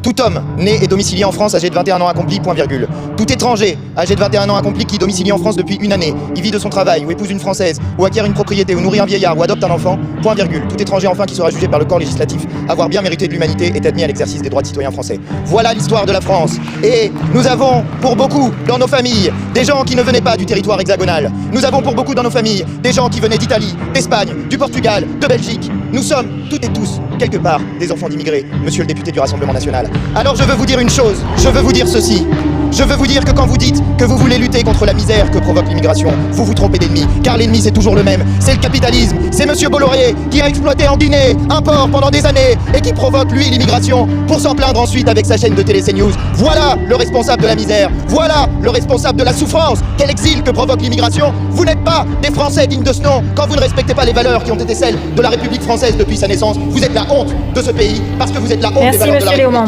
Tout homme né et domicilié en France âgé de 21 ans accompli, point virgule. Tout étranger âgé de 21 ans accompli qui domicilie en France depuis une année, y vit de son travail, ou épouse une Française, ou acquiert une propriété, ou nourrit un vieillard, ou adopte un enfant, point virgule. Tout étranger enfin qui sera jugé par le corps législatif avoir bien mérité de l'humanité est admis à l'exercice des droits de citoyen français. Voilà l'histoire de la France. Et nous avons, pour beaucoup, dans nos familles, des gens qui ne venaient pas du territoire hexagonal. Nous avons pour beaucoup dans nos familles des gens qui venaient d'Italie, d'Espagne, du Portugal, de Belgique. Nous sommes toutes et tous, quelque part, des enfants d'immigrés, monsieur le député du Rassemblement national. Alors je veux vous dire une chose, je veux vous dire ceci. Je veux vous dire que quand vous dites que vous voulez lutter contre la misère que provoque l'immigration, vous vous trompez d'ennemi, car l'ennemi c'est toujours le même, c'est le capitalisme, c'est monsieur Bolloré qui a exploité en Guinée un port pendant des années et qui provoque lui l'immigration pour s'en plaindre ensuite avec sa chaîne de télé CNews. Voilà le responsable de la misère, voilà le responsable de la souffrance, quel exil que provoque l'immigration. Vous n'êtes pas des Français dignes de ce nom quand vous ne respectez pas les valeurs qui ont été celles de la République française depuis sa naissance. Vous êtes la honte de ce pays parce que vous êtes la honte des valeurs de la République.